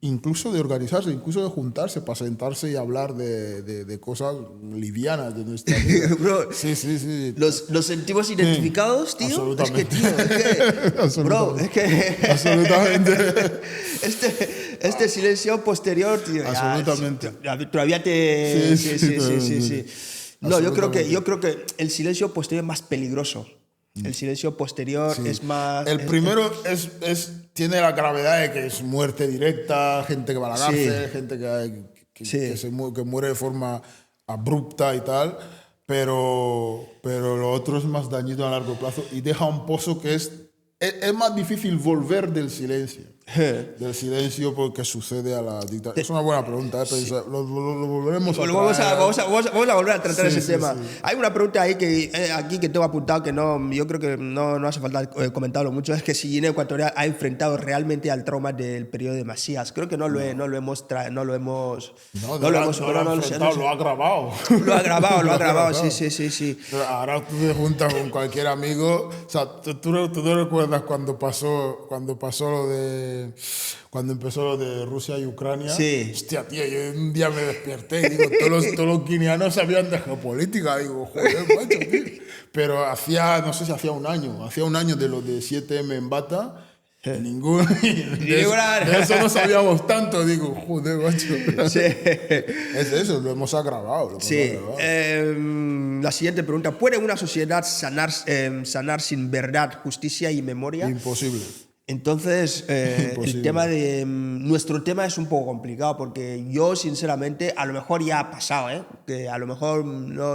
incluso de organizarse, incluso de juntarse para sentarse y hablar de cosas livianas de nuestra vida. Bro, Sí. ¿Nos sentimos identificados, tío? Absolutamente. Bro, es que... Absolutamente. Este silencio posterior, tío. Absolutamente. Todavía te... Sí. No, yo creo que el silencio posterior es más peligroso. El silencio posterior es más... El primero tiene la gravedad de que es muerte directa, gente que va a la cárcel, gente que muere de forma abrupta y tal, pero lo otro es más dañino a largo plazo y deja un pozo que es más difícil volver del silencio. Del silencio porque sucede a la dictadura. Es una buena pregunta, lo volveremos a traer. Vamos a volver a tratar ese tema. Sí. Hay una pregunta ahí aquí que tengo apuntado que yo creo que no hace falta comentarlo mucho. Es que si Guinea Ecuatorial ha enfrentado realmente al trauma del periodo de Macías. Creo que no lo hemos lo ha grabado. Lo ha grabado, sí. Pero ahora tú te juntas con cualquier amigo. O sea, tú no recuerdas cuando empezó lo de Rusia y Ucrania. Sí. Hostia, tío, yo un día me desperté y digo, todos los guineanos sabían de geopolítica. Digo, joder, macho, tío. Pero no sé si hacía un año de lo de 7M en Bata. Ninguno. De eso no sabíamos tanto. Digo, joder, macho. Sí. Es eso, lo hemos agravado. La siguiente pregunta. ¿Puede una sociedad sanar sin verdad, justicia y memoria? Imposible. Entonces, nuestro tema es un poco complicado porque yo, sinceramente, a lo mejor ya ha pasado, que a lo mejor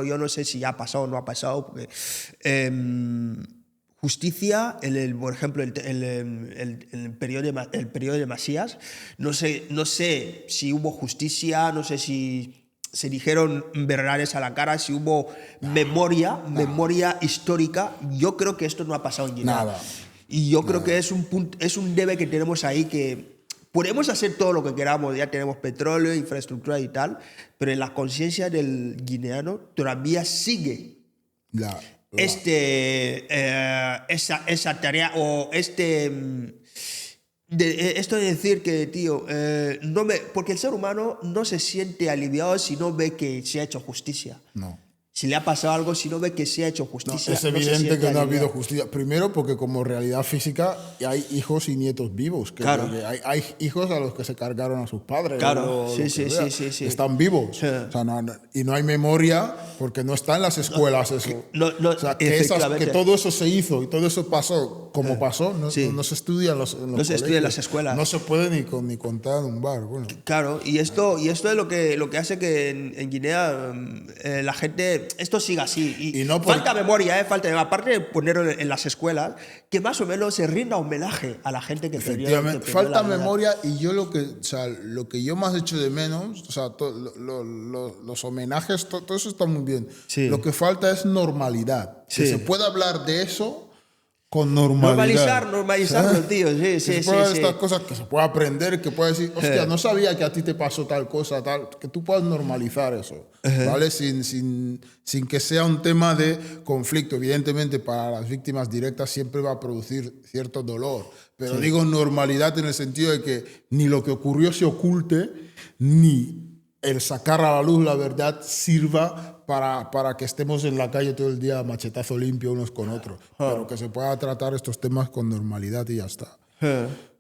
yo no sé si ya ha pasado o no ha pasado, porque justicia, por ejemplo, el periodo de Macías, no sé si hubo justicia, no sé si se dijeron verdades a la cara, si hubo memoria histórica. Yo creo que esto no ha pasado en Guinea. Nada. Y yo creo que es un debe que tenemos ahí, que podemos hacer todo lo que queramos, ya tenemos petróleo, infraestructura y tal, pero en la conciencia del guineano todavía sigue esa tarea o esto de decir que, tío, porque el ser humano no se siente aliviado si no ve que se ha hecho justicia. No. Si le ha pasado algo, si no ve que se ha hecho justicia. No, es evidente que no ha habido justicia. Primero, porque como realidad física hay hijos y nietos vivos. Claro. Hay hijos a los que se cargaron a sus padres. Claro, sí. Están vivos. Sí. O sea, y no hay memoria porque no está en las escuelas eso. O sea, que todo eso se hizo y todo eso pasó como pasó. No se estudia en los no se estudia en las escuelas. No se puede ni contar en un bar. Bueno. Claro, y esto es lo que hace que en Guinea la gente... Esto siga así. Y no falta memoria, aparte de ponerlo en las escuelas, que más o menos se rinda homenaje a la gente que perdió. Efectivamente, falta memoria, y yo lo que yo más echo de menos, o sea, los homenajes, todo eso está muy bien. Sí. Lo que falta es normalidad. Sí. Que se pueda hablar de eso con normalidad. Normalizarlo, tío. Sí. Estas cosas que se pueda aprender, que pueda decir, hostia, no sabía que a ti te pasó tal cosa, tal, que tú puedas normalizar eso, ¿vale? Sin que sea un tema de conflicto. Evidentemente, para las víctimas directas siempre va a producir cierto dolor, pero digo normalidad en el sentido de que ni lo que ocurrió se oculte, ni el sacar a la luz la verdad sirva para que estemos en la calle todo el día a machetazo limpio unos con otros, pero que se pueda tratar estos temas con normalidad y ya está.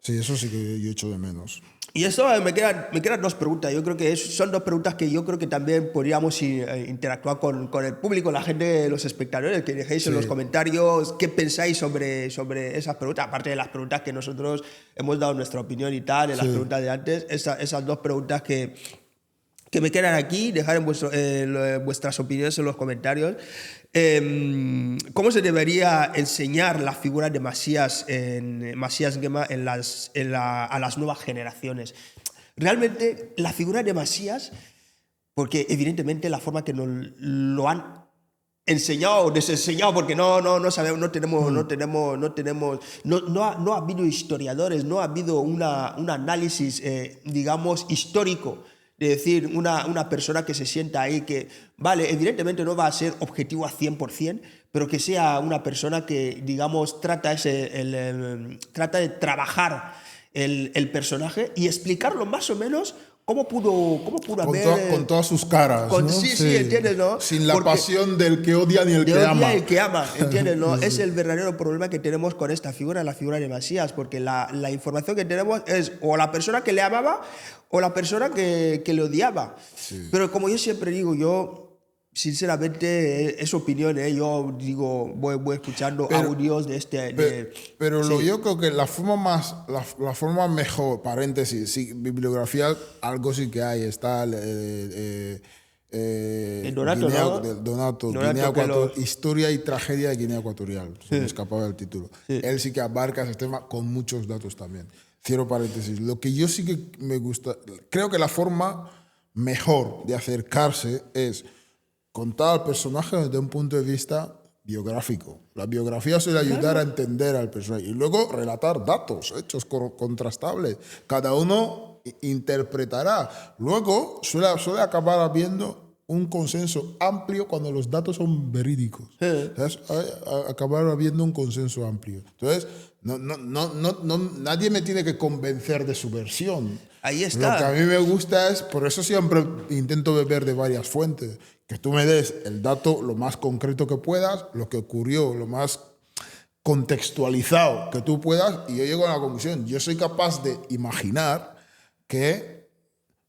Sí, eso sí que yo echo de menos. Y eso me quedan dos preguntas. Yo creo que son dos preguntas que yo creo que también podríamos interactuar con el público, la gente, los espectadores, que dejéis en los comentarios qué pensáis sobre esas preguntas, aparte de las preguntas que nosotros hemos dado nuestra opinión y tal, en las preguntas de antes, esas dos preguntas que me quedan aquí, dejar en vuestras opiniones en los comentarios. ¿Cómo se debería enseñar la figura de Masías Nguema a las nuevas generaciones? Realmente, la figura de Masías, porque evidentemente la forma que nos lo han enseñado o desenseñado, porque no sabemos, no ha habido historiadores, no ha habido un análisis, digamos, histórico. De decir, una persona que se sienta ahí, que, vale, evidentemente no va a ser objetivo a 100%, pero que sea una persona que, digamos, trata de trabajar el personaje y explicarlo más o menos cómo pudo haber... Con todas sus caras, ¿no? Sí, ¿entiendes, no? Sin la pasión del que odia ni el que ama. El que ama, ¿entiendes, no? Es el verdadero problema que tenemos con esta figura, la figura de Masías, porque la información que tenemos es o la persona que le amaba o la persona que le odiaba. Sí. Pero como yo siempre digo, yo, sinceramente, es opinión, yo digo, voy escuchando audios de este... Pero yo creo que la forma mejor, paréntesis, sí, bibliografía, algo sí que hay, está Donato, Historia y Tragedia de Guinea Ecuatorial, se me escapaba el título. Sí. Él sí que abarca ese tema con muchos datos también. Cierro paréntesis. Lo que yo sí que me gusta, creo que la forma mejor de acercarse es contar al personaje desde un punto de vista biográfico. La biografía suele ayudar a entender al personaje y luego relatar datos, hechos contrastables. Cada uno interpretará. Luego suele acabar habiendo un consenso amplio cuando los datos son verídicos. Acabar habiendo un consenso amplio. Entonces, nadie me tiene que convencer de su versión. Ahí está. Lo que a mí me gusta es, por eso siempre intento beber de varias fuentes, que tú me des el dato lo más concreto que puedas, lo que ocurrió, lo más contextualizado que tú puedas, y yo llego a la conclusión. Yo soy capaz de imaginar que...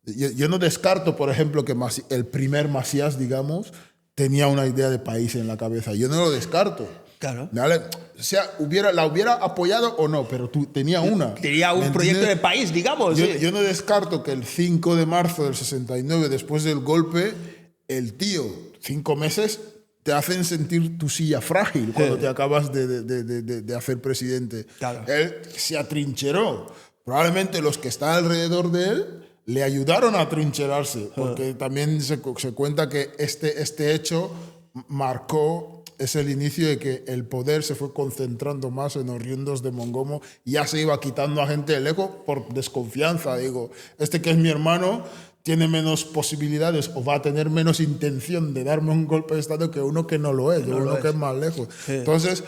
Yo no descarto, por ejemplo, que el primer Masías, digamos, tenía una idea de país en la cabeza. Yo no lo descarto. Claro. ¿Vale? O sea, la hubiera apoyado o no, pero tenía una. Tenía un proyecto de país, digamos. Yo no descarto que el 5 de marzo del 69, después del golpe, el tío, 5 meses, te hacen sentir tu silla frágil cuando te acabas de hacer presidente. Claro. Él se atrincheró. Probablemente los que están alrededor de él le ayudaron a trincherarse, porque también se cuenta que este hecho marcó, es el inicio de que el poder se fue concentrando más en oriundos de Mongomo y ya se iba quitando a gente de lejos por desconfianza. Digo, este que es mi hermano tiene menos posibilidades o va a tener menos intención de darme un golpe de Estado que uno que no lo es, uno que es más lejos. Sí. Entonces,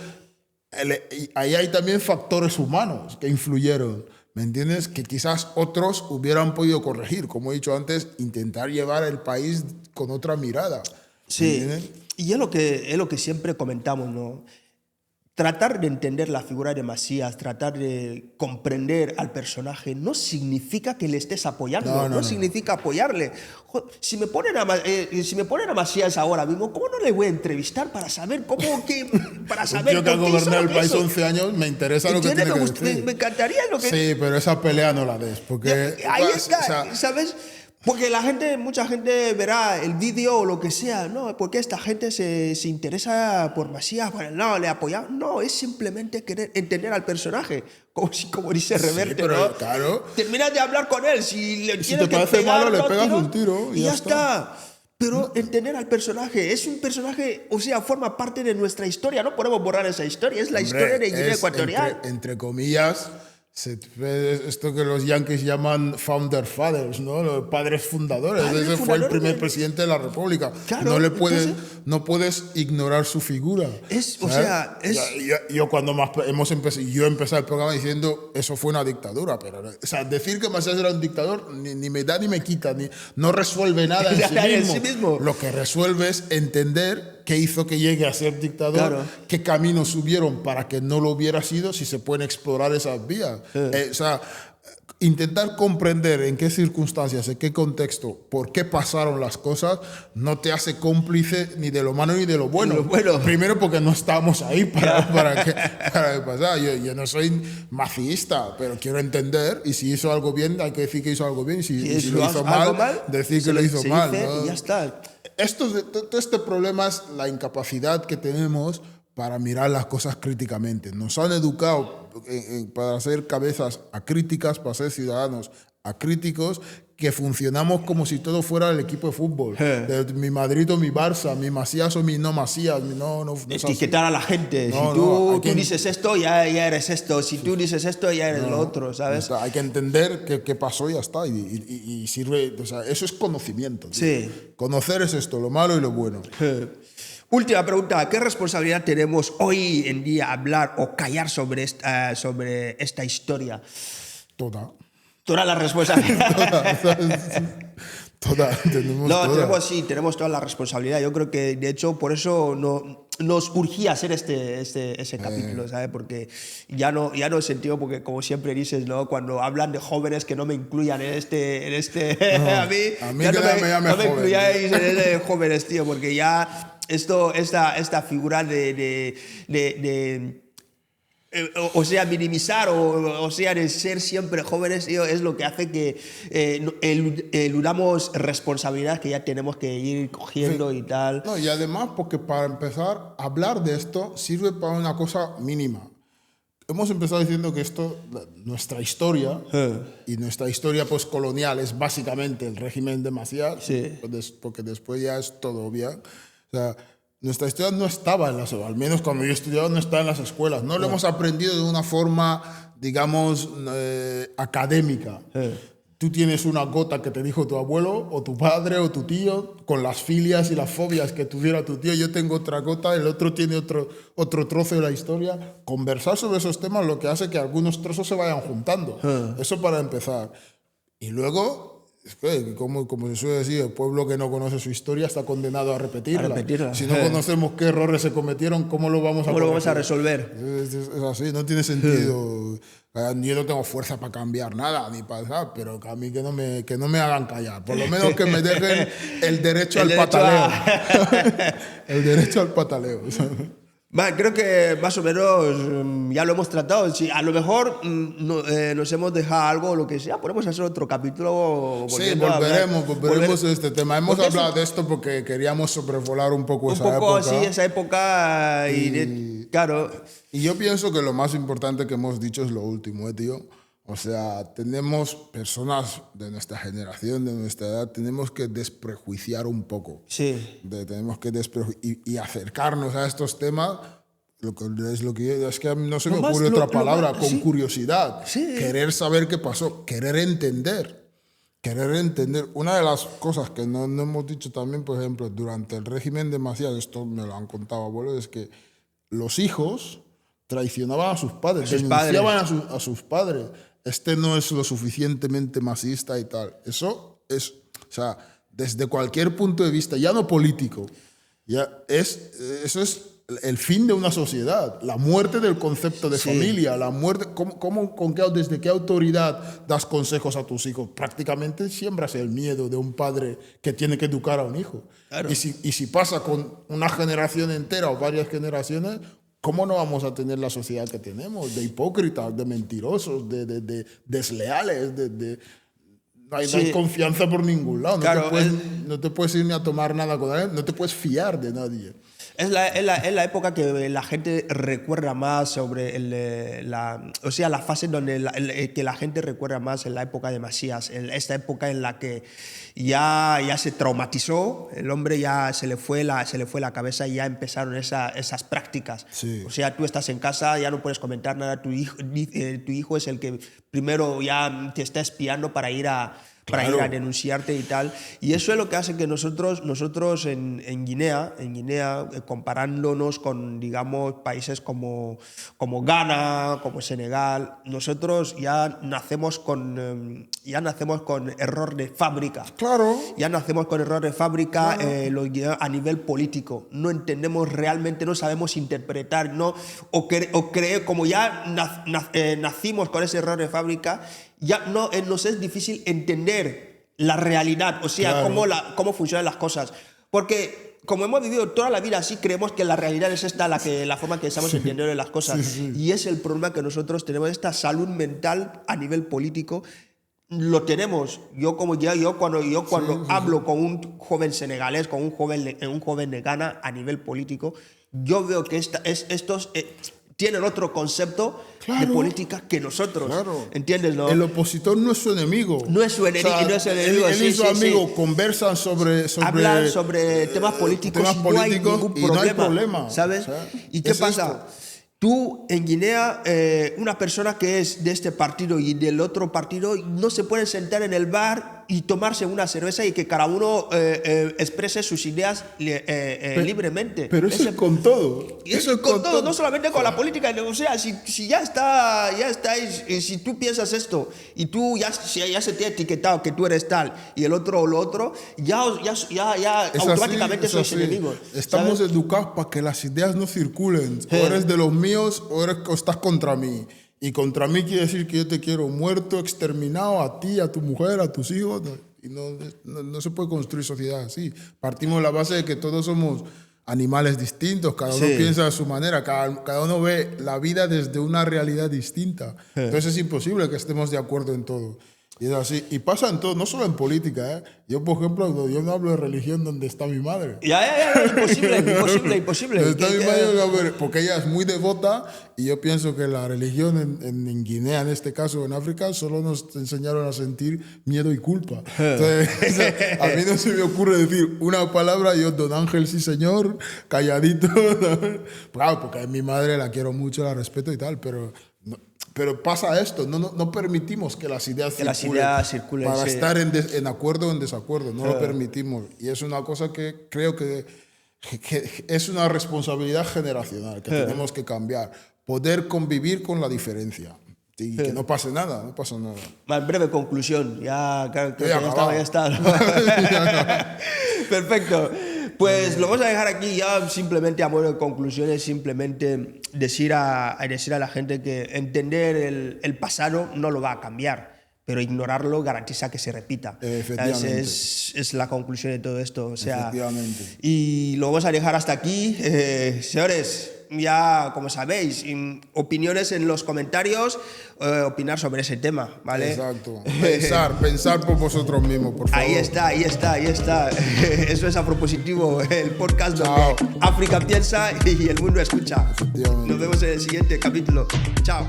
ahí hay también factores humanos que influyeron. ¿Me entiendes? Que quizás otros hubieran podido corregir. Como he dicho antes, intentar llevar el país con otra mirada. Sí, y es lo que siempre comentamos, ¿no? Tratar de entender la figura de Macías, tratar de comprender al personaje, no significa que le estés apoyando, no significa apoyarle. Si me ponen a Macías ahora mismo, ¿cómo no le voy a entrevistar para saber cómo que para saber yo que ha gobernado el país 11 años, me interesa lo que tiene que decir. Me encantaría lo que... Sí, pero esa pelea no la des, porque... Ahí está, ¿sabes? Porque mucha gente verá el vídeo o lo que sea, ¿no? Porque esta gente se interesa por Macías, bueno, no, le apoya. No, es simplemente querer entender al personaje. Como dice Reverte, pero, ¿no? Claro. Terminas de hablar con él. Si te parece malo, le pegas un tiro y ya está. Pero entender al personaje, es un personaje, o sea, forma parte de nuestra historia. No podemos borrar esa historia, es la historia de Guinea Ecuatorial. Entre comillas... Esto que los yankees llaman founder fathers, ¿no? Los padres fundadores. Ese fue el primer presidente de la República. Claro, no puedes ignorar su figura. Yo cuando yo empecé el programa diciendo eso fue una dictadura, pero decir que Macías era un dictador ni me da ni me quita, no resuelve nada en sí mismo. Lo que resuelve es entender qué hizo que llegue a ser dictador, qué caminos hubieron para que no lo hubiera sido, si se pueden explorar esas vías. Intentar comprender en qué circunstancias, en qué contexto, por qué pasaron las cosas, no te hace cómplice ni de lo malo ni de lo bueno. Primero porque no estábamos ahí para que pasara. Yo no soy maciista, pero quiero entender, y si hizo algo bien, hay que decir que hizo algo bien, y si lo hizo mal, decir que lo hizo mal. ¿No? Y ya está. Todo este problema es la incapacidad que tenemos para mirar las cosas críticamente. Nos han educado para ser cabezas acríticas, para ser ciudadanos acríticos, que funcionamos como si todo fuera el equipo de fútbol. Mi Madrid o mi Barça, mi Macías o mi no Macías. No etiquetar a la gente. Si tú dices esto, ya eres esto. Si tú dices esto, ya eres lo otro, ¿sabes? Hay que entender qué pasó y ya está. Y sirve, eso es conocimiento. Sí. Conocer es esto, lo malo y lo bueno. Última pregunta, ¿qué responsabilidad tenemos hoy en día hablar o callar sobre esta historia? Toda la responsabilidad. Tenemos toda la responsabilidad. Yo creo que, de hecho, por eso nos urgía hacer ese capítulo, ¿sabes? Porque ya no es sentido, porque como siempre dices, ¿no? Cuando hablan de jóvenes que no me incluyan en este a mí ya no me incluyáis en jóvenes, tío, porque ya esta figura o sea, minimizar o sea, de ser siempre jóvenes, tío, es lo que hace que eludamos responsabilidad que ya tenemos que ir cogiendo y tal. No, y además, porque para empezar, hablar de esto sirve para una cosa mínima. Hemos empezado diciendo que nuestra historia y nuestra historia postcolonial es básicamente el régimen de Macías, porque después ya es todo obvio. O sea, nuestra historia no estaba al menos cuando yo estudiaba, no estaba en las escuelas. No lo hemos aprendido de una forma, digamos, académica. Tú tienes una gota que te dijo tu abuelo o tu padre o tu tío con las filias y las fobias que tuviera tu tío. Yo tengo otra gota, el otro tiene otro trozo de la historia. Conversar sobre esos temas lo que hace que algunos trozos se vayan juntando. Eso para empezar. Y luego... Como se suele decir, el pueblo que no conoce su historia está condenado a repetirla. Si no conocemos qué errores se cometieron, ¿cómo lo vamos a resolver? Es así, no tiene sentido. Yo no tengo fuerza para cambiar nada, ni para pero a mí que no me hagan callar. Por lo menos que me dejen el derecho al pataleo. El derecho al pataleo. Vale, creo que más o menos ya lo hemos tratado. Si a lo mejor nos hemos dejado algo o lo que sea, podemos hacer otro capítulo. Sí, volveremos a este tema. Hemos hablado de esto porque queríamos sobrevolar un poco esa época. Sí, esa época. Claro. Y yo pienso que lo más importante que hemos dicho es lo último, tío. O sea, tenemos personas de nuestra generación, de nuestra edad, tenemos que desprejuiciar un poco. Sí. Tenemos que y acercarnos a estos temas. Es que a mí no se me ocurre otra palabra, con curiosidad. Sí. Querer saber qué pasó, querer entender. Una de las cosas que no hemos dicho también, por ejemplo, durante el régimen de Macías, esto me lo han contado abuelos, es que los hijos traicionaban a sus padres, denunciaban a sus padres. Este no es lo suficientemente masista y tal. Eso es, o sea, desde cualquier punto de vista, ya no político, eso es el fin de una sociedad, la muerte del concepto de familia, la muerte, ¿desde qué autoridad das consejos a tus hijos? Prácticamente siembras el miedo de un padre que tiene que educar a un hijo. Claro. Y si pasa con una generación entera o varias generaciones, ¿cómo no vamos a tener la sociedad que tenemos? De hipócritas, de mentirosos, de desleales, no hay confianza por ningún lado. Claro, no te puedes ir ni a tomar nada con nadie, no te puedes fiar de nadie. Es la época que la gente recuerda más sobre la fase donde que la gente recuerda más en la época de Macías, en esta época en la que ya se traumatizó, el hombre ya se le fue la cabeza y ya empezaron esas prácticas. Sí. O sea, tú estás en casa, ya no puedes comentar nada, tu hijo es el que primero ya te está espiando para ir a denunciarte y tal. Y eso es lo que hace que nosotros en Guinea, comparándonos con, digamos, países como Ghana, como Senegal, nosotros ya nacemos con error de fábrica. Claro. Ya nacemos con error de fábrica. Claro. A nivel político. No entendemos realmente, no sabemos interpretar, ¿no? Como ya nacimos con ese error de fábrica, ya nos es difícil entender la realidad, o sea, claro, cómo funcionan las cosas. Porque como hemos vivido toda la vida así, creemos que la realidad es esta, la forma que estamos entendiendo las cosas. Sí. Y es el problema que nosotros tenemos, esta salud mental a nivel político. Lo tenemos. Yo cuando hablo con un joven senegalés, con un joven de Ghana a nivel político, yo veo que estos tienen otro concepto de política que nosotros. Claro. ¿Entiendes? ¿No? El opositor no es su enemigo. No es su enemigo. O sea, él y su amigo conversan hablan sobre temas políticos, y no hay ningún problema. No hay problema. ¿Sabes? O sea, ¿y qué pasa? Tú, en Guinea, una persona que es de este partido y del otro partido no se pueden sentar en el bar y tomarse una cerveza y que cada uno exprese sus ideas libremente. Pero eso es con todo. Eso es con todo, no solamente con la política. O sea, si ya está, y si tú piensas esto y tú ya se te ha etiquetado que tú eres tal y el otro lo otro, ya automáticamente sois enemigos. Estamos educados para que las ideas no circulen. O eres de los míos o estás contra mí. Y contra mí quiere decir que yo te quiero muerto, exterminado, a ti, a tu mujer, a tus hijos. Y no se puede construir sociedad así. Partimos de la base de que todos somos animales distintos, cada uno piensa de su manera, cada uno ve la vida desde una realidad distinta. Entonces es imposible que estemos de acuerdo en todo. Y es así. Y pasa en todo, no solo en política, ¿eh? Yo, por ejemplo, yo no hablo de religión donde está mi madre. Imposible. Donde está mi madre, porque ella es muy devota y yo pienso que la religión en Guinea, en este caso, en África, solo nos enseñaron a sentir miedo y culpa. Entonces, a mí no se me ocurre decir una palabra, yo, don Ángel, sí señor, calladito. Claro, porque mi madre la quiero mucho, la respeto y tal, pero pasa esto, no permitimos que las ideas circulen para estar en acuerdo o en desacuerdo, no lo permitimos. Y es una cosa que creo que es una responsabilidad generacional que tenemos que cambiar, poder convivir con la diferencia y que no pase nada, Más breve conclusión, ya está. Perfecto. Pues lo vamos a dejar aquí ya, simplemente a modo de conclusiones, simplemente decir a la gente que entender el pasado no lo va a cambiar, pero ignorarlo garantiza que se repita. Efectivamente. Es la conclusión de todo esto. O sea, efectivamente. Y lo vamos a dejar hasta aquí. Señores, ya como sabéis, opiniones en los comentarios, opinar sobre ese tema, ¿vale? Exacto. Pensar por vosotros mismos, por favor. Ahí está. Eso es Afropositivo, el podcast donde África piensa y el mundo escucha. Nos vemos en el siguiente capítulo. Chao.